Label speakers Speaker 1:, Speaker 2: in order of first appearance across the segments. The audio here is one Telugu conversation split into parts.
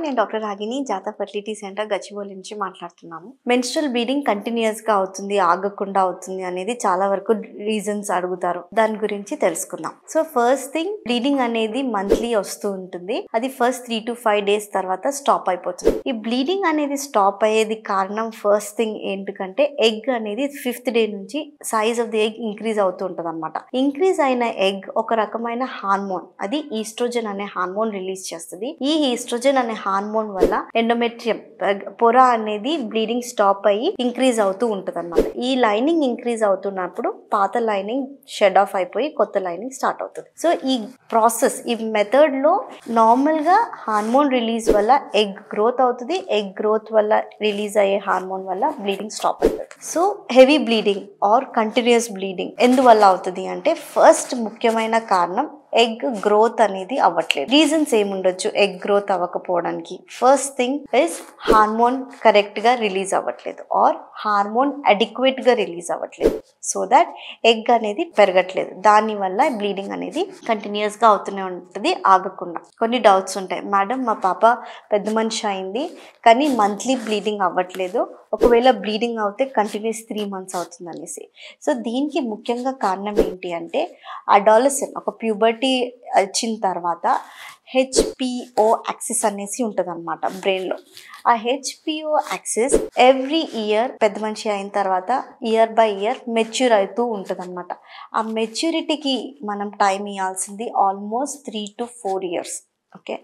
Speaker 1: నేను డాక్టర్ రాగిని జాతా ఫర్టిలిటీ సెంటర్ గచ్చిబౌలి నుంచి మాట్లాడుతున్నాము. మెన్స్ట్రల్ బ్లీడింగ్ కంటిన్యూస్ గా అవుతుంది, ఆగకుండా అవుతుంది అనేది చాలా వరకు రీజన్స్ అడుగుతారు. దాని గురించి తెలుసుకుందాం. సో ఫస్ట్ థింగ్, బ్లీడింగ్ అనేది మంత్లీ వస్తూ ఉంటుంది. అది ఫస్ట్ 3 to 5 days తర్వాత స్టాప్ అయిపోతుంది. ఈ బ్లీడింగ్ అనేది స్టాప్ అయ్యేది కారణం ఫస్ట్ థింగ్ ఏంటంటే ఎగ్ అనేది 5th day నుంచి size of the egg increase అవుతూ ఉంటుంది అనమాట. ఇంక్రీజ్ అయిన ఎగ్ ఒక రకమైన హార్మోన్, అది ఈస్ట్రోజన్ అనే హార్మోన్ రిలీజ్ చేస్తుంది. ఈ ఈస్ట్రోజన్ అనే హార్మోన్ వల్ల ఎండోమెట్రియం పొర అనేది బ్లీడింగ్ స్టాప్ అయ్యి ఇంక్రీజ్ అవుతూ ఉంటుంది అన్నమాట. ఈ లైనింగ్ ఇంక్రీజ్ అవుతున్నప్పుడు పాత లైనింగ్ షెడ్ ఆఫ్ అయిపోయి కొత్త లైనింగ్ స్టార్ట్ అవుతుంది. సో ఈ ప్రాసెస్, ఈ మెథడ్ లో నార్మల్ గా హార్మోన్ రిలీజ్ వల్ల ఎగ్ గ్రోత్ అవుతుంది. ఎగ్ గ్రోత్ వల్ల రిలీజ్ అయ్యే హార్మోన్ వల్ల బ్లీడింగ్ స్టాప్ అవుతుంది. So heavy bleeding are continuous bleeding ఎందువల్ల అవుతుంది అంటే ఫస్ట్ ముఖ్యమైన కారణం ఎగ్ గ్రోత్ అనేది అవ్వట్లేదు. రీజన్స్ ఏముండొచ్చు ఎగ్ గ్రోత్ అవ్వకపోవడానికి? First thing is hormone correct గా రిలీజ్ అవ్వట్లేదు ఆర్ హార్మోన్ అడిక్వేట్ గా రిలీజ్ అవ్వట్లేదు. సో దట్ ఎగ్ అనేది పెరగట్లేదు. దాని వల్ల బ్లీడింగ్ అనేది కంటిన్యూస్ గా అవుతూనే ఉంటుంది, ఆగకుండా. కొన్ని డౌట్స్ ఉంటాయి, మేడం మా పాప పెద్ద మనిషి అయింది కానీ మంత్లీ బ్లీడింగ్ అవ్వట్లేదు, ఒకవేళ బ్లీడింగ్ అవుతే కంటిన్యూస్ 3 months అవుతుంది అనేసి. సో దీనికి ముఖ్యంగా కారణం ఏంటి అంటే అడాలసెంట్, ఒక ప్యూబర్టీ వచ్చిన తర్వాత హెచ్పిఓ యాక్సిస్ అనేసి ఉంటుంది అనమాట బ్రెయిన్లో. ఆ హెచ్పిఓ యాక్సిస్ ఎవ్రీ ఇయర్ పెద్ద మనిషి అయిన తర్వాత ఇయర్ బై ఇయర్ మెచ్యూర్ అవుతూ ఉంటుంది అనమాట. ఆ మెచ్యూరిటీకి మనం టైం ఇవ్వాల్సింది almost 3 to 4 years. Okay,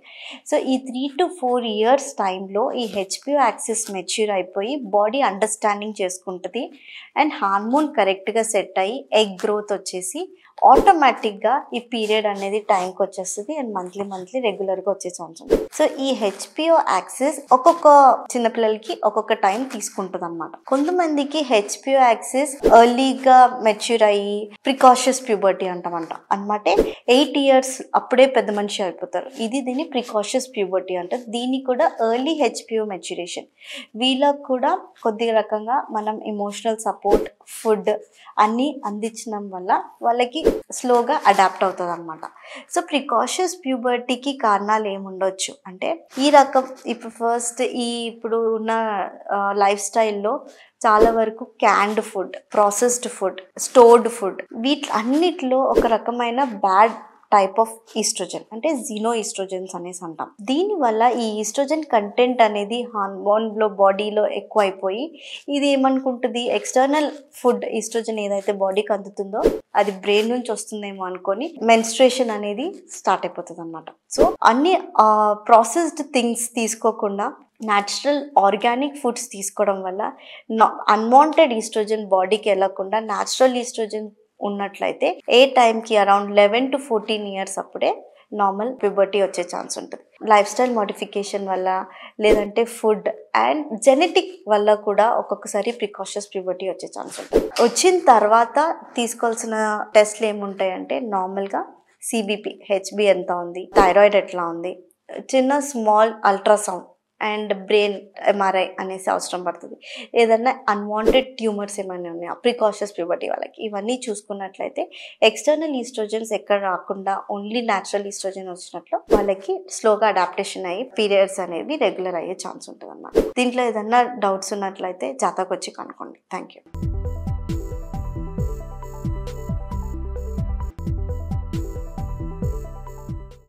Speaker 1: so ఈ 3 to 4 years టైంలో ఈ హెచ్పిఓ యాక్సిస్ మెచ్యూర్ అయిపోయి బాడీ అండర్స్టాండింగ్ చేసుకుంటుంది అండ్ హార్మోన్ కరెక్ట్గా సెట్ అయ్యి ఎగ్ గ్రోత్ వచ్చేసి ఆటోమేటిక్గా ఈ పీరియడ్ అనేది టైంకి వచ్చేస్తుంది అండ్ మంత్లీ రెగ్యులర్గా వచ్చే ఛాన్స్ ఉంటుంది. సో ఈ హెచ్పిఓ యాక్సిస్ ఒక్కొక్క చిన్నపిల్లలకి ఒక్కొక్క టైం తీసుకుంటుంది అనమాట. కొంతమందికి హెచ్పిఓ యాక్సిస్ ఎర్లీగా మెచ్యూర్ అయ్యి ప్రికాషియస్ ప్యూబర్టీ అంటామంట అనమాట. 8 years అప్పుడే పెద్ద మనిషి అయిపోతారు. దీన్ని ప్రికాషియస్ ప్యూబర్టీ అంటారు. దీన్ని కూడా ఎర్లీ హెచ్పిఓ మెచ్యూరేషన్. వీళ్ళకు కూడా కొద్ది రకంగా మనం ఎమోషనల్ సపోర్ట్, ఫుడ్ అన్నీ అందించడం వల్ల వాళ్ళకి స్లోగా అడాప్ట్ అవుతుంది అనమాట. సో ప్రికాషియస్ ప్యూబర్టీకి కారణాలు ఏముండొచ్చు అంటే ఈ రకం ఇప్పుడు ఉన్న లైఫ్ స్టైల్లో చాలా వరకు canned food, processed food, stored food, వీటన్నిటిలో ఒక రకమైన బ్యాడ్ టైప్ ఆఫ్ ఈస్ట్రోజన్ అంటే జీనో ఈస్ట్రోజన్స్ అనేసి అంటాం. దీనివల్ల ఈ ఈస్ట్రోజన్ కంటెంట్ అనేది హార్మోన్లో బాడీలో ఎక్కువ అయిపోయి ఇది ఏమనుకుంటుంది, ఎక్స్టర్నల్ ఫుడ్ ఈస్ట్రోజన్ ఏదైతే బాడీకి అందుతుందో అది బ్రెయిన్ నుంచి వస్తుందేమో అనుకొని మెన్స్ట్రుయేషన్ అనేది స్టార్ట్ అయిపోతుంది అనమాట. సో అన్ని ప్రాసెస్డ్ థింగ్స్ తీసుకోకుండా న్యాచురల్ ఆర్గానిక్ ఫుడ్స్ తీసుకోవడం వల్ల అన్వాంటెడ్ ఈస్ట్రోజన్ బాడీకి వెళ్ళకుండా న్యాచురల్ ఈస్ట్రోజన్ ఉన్నట్లయితే ఏ టైంకి అరౌండ్ 11 to 14 years అప్పుడే నార్మల్ ప్యూబర్టీ వచ్చే ఛాన్స్ ఉంటుంది. లైఫ్ స్టైల్ మోడిఫికేషన్ వల్ల లేదంటే ఫుడ్ అండ్ జెనెటిక్ వల్ల కూడా ఒక్కొక్కసారి ప్రికాషియస్ ప్యూబర్టీ వచ్చే ఛాన్స్ ఉంటుంది. వచ్చిన తర్వాత తీసుకోవాల్సిన టెస్ట్లు ఏముంటాయంటే నార్మల్గా సిబిపి, హెచ్బి ఎంత ఉంది, థైరాయిడ్ ఎట్లా ఉంది, చిన్న small ultrasound and brain MRI అనేసి అవసరం పడుతుంది. ఏదన్నా అన్వాంటెడ్ ట్యూమర్స్ ఏమైనా ఉన్నాయా ప్రికాషియస్ ప్యూబర్టీ వాళ్ళకి, ఇవన్నీ చూసుకున్నట్లయితే ఎక్స్టర్నల్ ఈస్ట్రోజన్స్ ఎక్కడ రాకుండా ఓన్లీ న్యాచురల్ ఈస్ట్రోజన్ వచ్చినట్లు వాళ్ళకి స్లోగా అడాప్టేషన్ అయ్యి పీరియడ్స్ అనేవి రెగ్యులర్ అయ్యే ఛాన్స్ ఉంటుంది అన్నమాట. దీంట్లో ఏదన్నా డౌట్స్ ఉన్నట్లయితే జాతాకు వచ్చి కనుక్కోండి. Thank you.